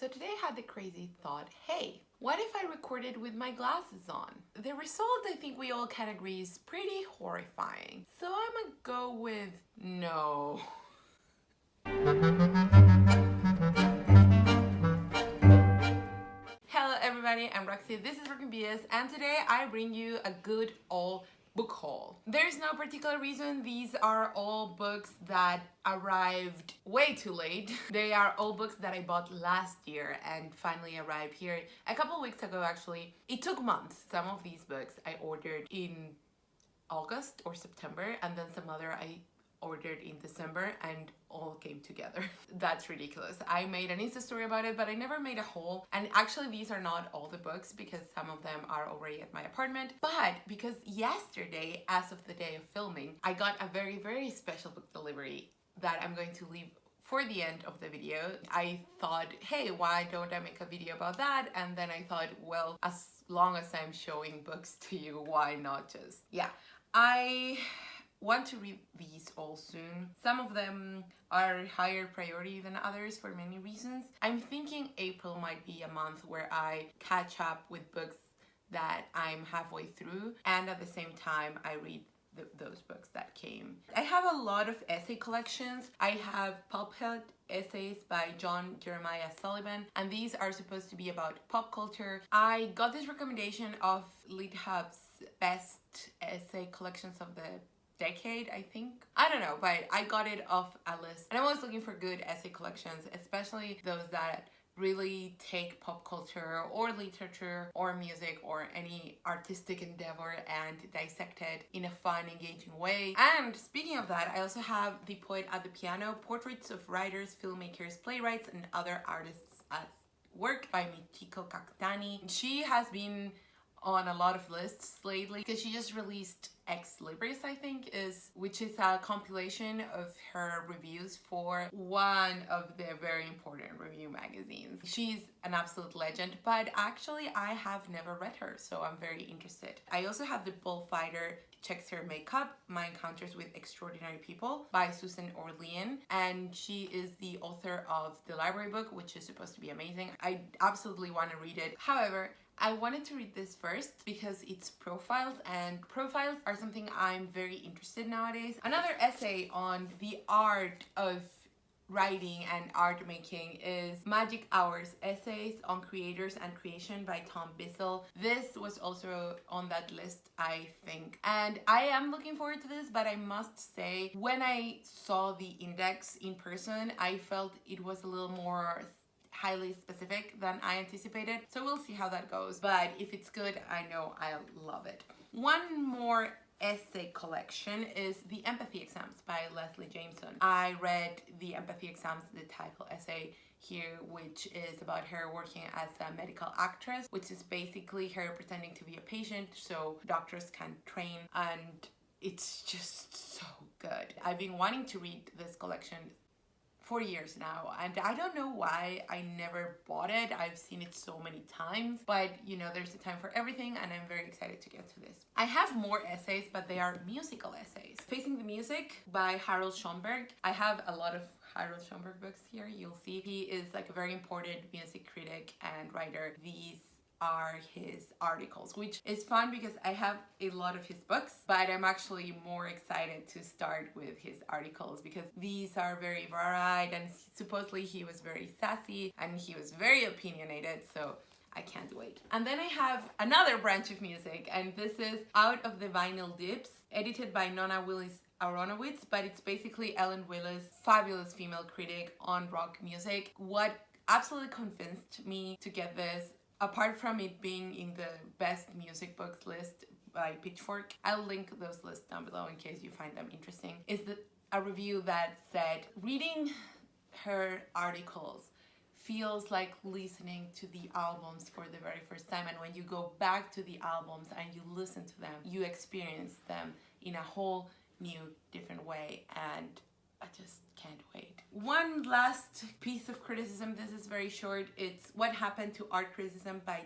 So today I had the crazy thought, hey, what if I recorded with my glasses on? The result, I think we all can agree, is pretty horrifying. So I'm gonna go with no. Hello everybody, I'm Roxy, this is Working BS, and today I bring you a good old book haul. There's no particular reason. These are all books that arrived way too late. They are all books that I bought last year and finally arrived here a couple weeks ago actually. It took months. Some of these books I ordered in August or September, and then some other I ordered in December, and all came together. That's ridiculous. I made an Insta story about it, but I never made a haul. And actually these are not all the books because some of them are already at my apartment. But because yesterday, as of the day of filming, I got a very special book delivery that I'm going to leave for the end of the video. I thought, hey, why don't I make a video about that? And then I thought, well, as long as I'm showing books to you, why not just, yeah. I want to read these all soon. Some of them are higher priority than others for many reasons. I'm thinking April might be a month where I catch up with books that I'm halfway through, and at the same time I read those books that came. I have a lot of essay collections. I have Pulphead essays by John Jeremiah Sullivan, and these are supposed to be about pop culture. I got this recommendation of LitHub's best essay collections of the decade, I think. I don't know, but I got it off Ellis, and I'm always looking for good essay collections, especially those that really take pop culture or literature or music or any artistic endeavor and dissect it in a fun, engaging way. And speaking of that, I also have The Poet at the Piano, Portraits of Writers, Filmmakers, Playwrights, and Other Artists at Work by Michiko Kakutani. She has been on a lot of lists lately because she just released Libris, I think, which is a compilation of her reviews for one of the very important review magazines. She's an absolute legend, but actually I have never read her, so I'm very interested. I also have The Bullfighter Checks Her Makeup, My Encounters with Extraordinary People by Susan Orlean, and she is the author of the library book, which is supposed to be amazing. I absolutely want to read it. However, I wanted to read this first because it's profiles, and profiles are something I'm very interested in nowadays. Another essay on the art of writing and art making is Magic Hours, Essays on Creators and Creation by Tom Bissel. This was also on that list, I think. And I am looking forward to this, but I must say, when I saw the index in person, I felt it was a little more highly specific than I anticipated. So we'll see how that goes. But if it's good, I know I'll love it. One more essay collection is The Empathy Exams by Leslie Jamison. I read The Empathy Exams, the title essay here, which is about her working as a medical actress, which is basically her pretending to be a patient so doctors can train, and it's just so good. I've been wanting to read this collection for years now, and I don't know why I never bought it. I've seen it so many times, but you know, there's a time for everything, and I'm very excited to get to this. I have more essays, but they are musical essays. Facing the Music by Harold Schonberg. I have a lot of Harold Schonberg books here. You'll see he is like a very important music critic and writer. These are his articles, which is fun because I have a lot of his books, but I'm actually more excited to start with his articles because these are very varied, and supposedly he was very sassy and he was very opinionated, so I can't wait. And then I have another branch of music, and this is Out of the Vinyl Dips, edited by Nona, Willis, Aronowitz, but it's basically Ellen Willis, fabulous female critic on rock music. What absolutely convinced me to get this, apart from it being in the best music books list by Pitchfork, I'll link those lists down below in case you find them interesting, is a review that said, reading her articles feels like listening to the albums for the very first time, and when you go back to the albums and you listen to them, you experience them in a whole new, different way, and I just can't wait. One last piece of criticism, this is very short, it's What Happened to Art Criticism by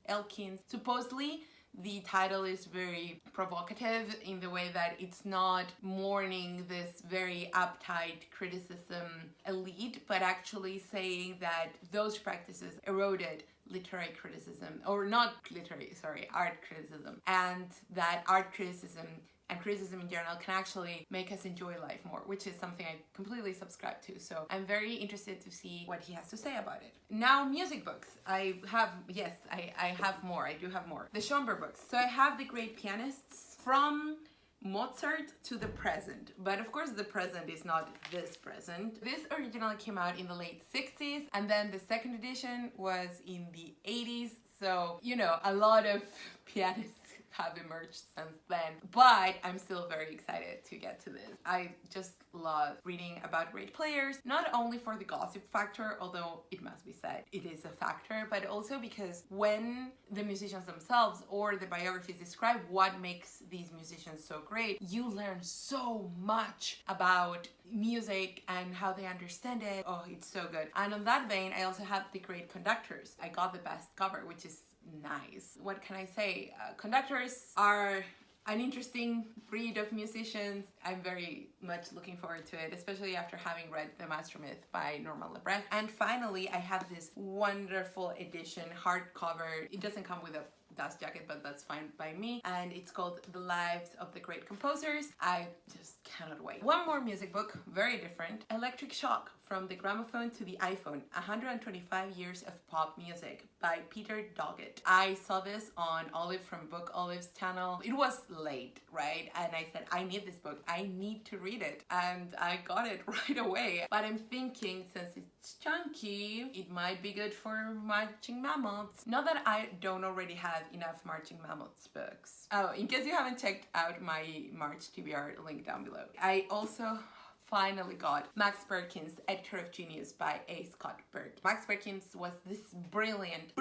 Elkin. Supposedly, The title is very provocative in the way that it's not mourning this very uptight criticism elite, but actually saying that those practices eroded literary criticism, or not literary, sorry, art criticism, and that art criticism and criticism in general can actually make us enjoy life more, which is something I completely subscribe to. So I'm very interested to see what he has to say about it. Now, music books. I have more. I do have more. The Schonberg books. So I have The Great Pianists from Mozart to the present. But of course the present is not this present. This originally came out in the late 60s, and then the second edition was in the 80s. So, you know, a lot of pianists have emerged since then, but I'm still very excited to get to this. I just love reading about great players, not only for the gossip factor, although it must be said it is a factor, but also because when the musicians themselves or the biographies describe what makes these musicians so great, you learn so much about music and how they understand it. Oh, it's so good. And on that vein, I also have The Great Conductors. I got the best cover, which is nice. What can I say? Conductors are an interesting breed of musicians. I'm very much looking forward to it, especially after having read The Maestro Myth by Lebrecht. And finally, I have this wonderful edition, hardcover. It doesn't come with a dust jacket, but that's fine by me. And it's called The Lives of the Great Composers. I just cannot wait. One more music book, very different. Electric Shock, From the Gramophone to the iPhone, 125 Years of Pop Music by Peter Doggett. I saw this on Olive from Book Olive's channel. It was late, right? And I said, I need this book. I need to read it. And I got it right away. But I'm thinking, since it's chunky, it might be good for Marching Mammoths. Not that I don't already have enough Marching Mammoths books. Oh, in case you haven't checked out my March TBR, link down below. I also finally got Max Perkins, Editor of Genius by A. Scott Berg. Max Perkins was this brilliant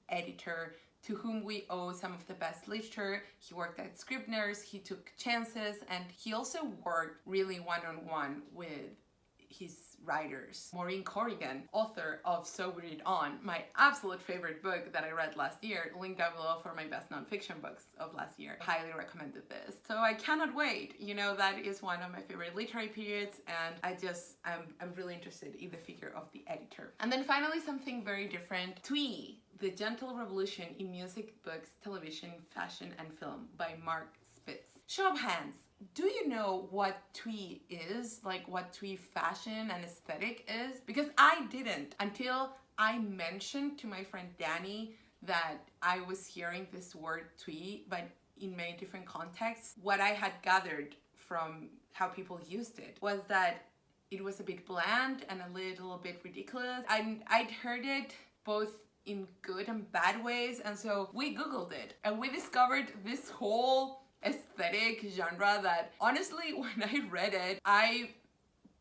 editor to whom we owe some of the best literature. He worked at Scribner's, he took chances, and he also worked really one-on-one with his writers. Maureen Corrigan, author of So We Read On, my absolute favorite book that I read last year, link down below for my best nonfiction books of last year. Highly recommended this. So I cannot wait. You know, that is one of my favorite literary periods, and I'm really interested in the figure of the editor. And then finally, something very different. Twee, The Gentle Revolution in Music, Books, Television, Fashion, and Film by Mark Spitz. Show of hands. Do you know what twee is? Like what twee fashion and aesthetic is? Because I didn't until I mentioned to my friend Danny that I was hearing this word twee, but in many different contexts. What I had gathered from how people used it was that it was a bit bland and a little bit ridiculous. I'd heard it both in good and bad ways, and so we Googled it and we discovered this whole aesthetic genre that honestly, when I read it, I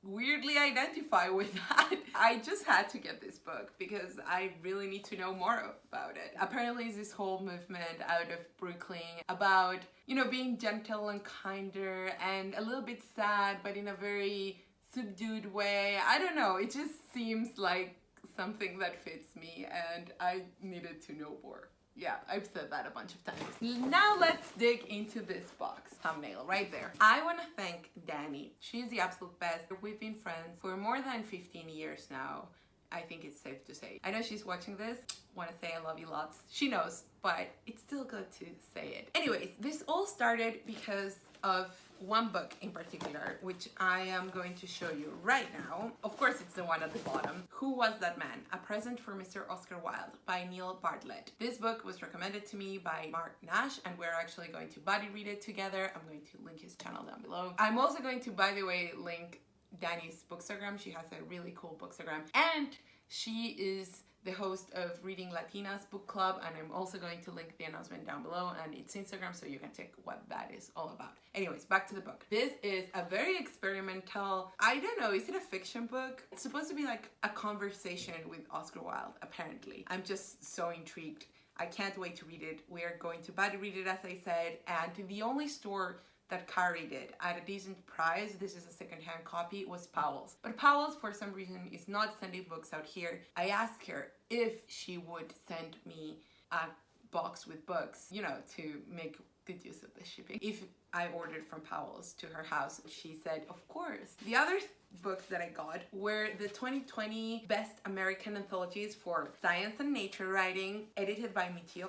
weirdly identify with that. I just had to get this book because I really need to know more about it. Apparently it's this whole movement out of Brooklyn about, you know, being gentle and kinder and a little bit sad, but in a very subdued way. I don't know, it just seems like something that fits me, and I needed to know more. Yeah, I've said that a bunch of times. Now let's dig into this box. Thumbnail right there. I want to thank Danny. She's the absolute best. We've been friends for more than 15 years now. I think it's safe to say. I know she's watching this. Want to say I love you lots. She knows, but it's still good to say it. Anyways, this all started because of one book in particular, which I am going to show you right now. Of course, it's the one at the bottom. Who Was That Man? A Present for Mr. Oscar Wilde by Neil Bartlett. This book was recommended to me by Mark Nash, and we're actually going to buddy read it together. I'm going to link his channel down below. I'm also going to, by the way, link Danny's bookstagram. She has a really cool bookstagram, and she is the host of Reading Latinas Book Club, and I'm also going to link the announcement down below and its Instagram so you can check what that is all about. Anyways, back to the book. This is a very experimental, I don't know, is it a fiction book? It's supposed to be like a conversation with Oscar Wilde, apparently. I'm just so intrigued. I can't wait to read it. We're going to buddy read it, as I said, and the only store that carried it at a decent price, this is a secondhand copy, was Powell's. But Powell's, for some reason, is not sending books out here. I asked her if she would send me a box with books, you know, to make good use of the shipping. If I ordered from Powell's to her house, she said, of course. The other books that I got were the 2020 Best American Anthologies for Science and Nature Writing, edited by Michio,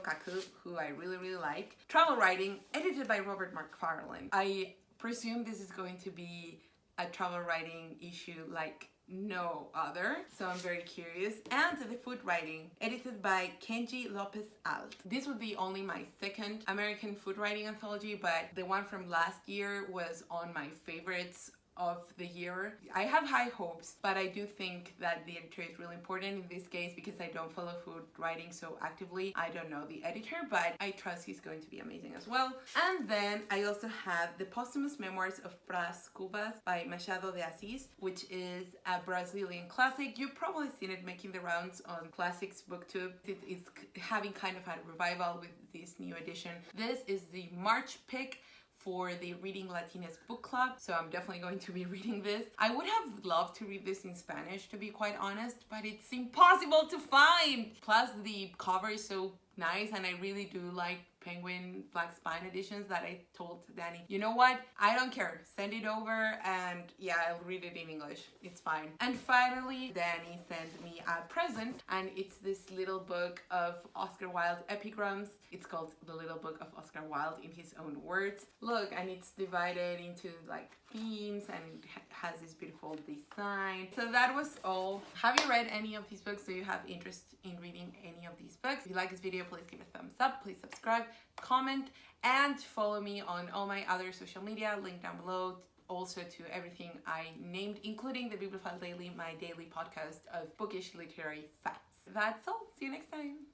who I really like. Travel Writing, edited by Robert McFarlane. I presume this is going to be a travel writing issue like no other, so I'm very curious. And the Food Writing, edited by Kenji Lopez Alt. This would be only my second American food writing anthology, but the one from last year was on my favorites of the year. I have high hopes, but I do think that the editor is really important in this case because I don't follow food writing so actively. I don't know the editor, but I trust he's going to be amazing as well. And then I also have the Posthumous Memoirs of Bras Cubas by Machado de Assis, which is a Brazilian classic. You've probably seen it making the rounds on Classics Booktube. It is having kind of a revival with this new edition. This is the March pick for the Reading Latinas book club, so I'm definitely going to be reading this. I would have loved to read this in Spanish, to be quite honest, but it's impossible to find. Plus the cover is so nice, and I really do like Penguin Black Spine editions that I told Danny, you know what, I don't care, send it over and yeah, I'll read it in English, it's fine. And finally, Danny sent me a present, and it's this little book of Oscar Wilde epigrams. It's called The Little Book of Oscar Wilde in His Own Words. Look, and it's divided into like themes, and it has this beautiful design. So that was all. Have you read any of these books? Do you have interest in reading any of these books? If you like this video, please give it a thumbs up, please subscribe, comment, and follow me on all my other social media, link down below. Also to everything I named, including the Bibliophile Daily, my daily podcast of bookish literary facts. That's all. See you next time.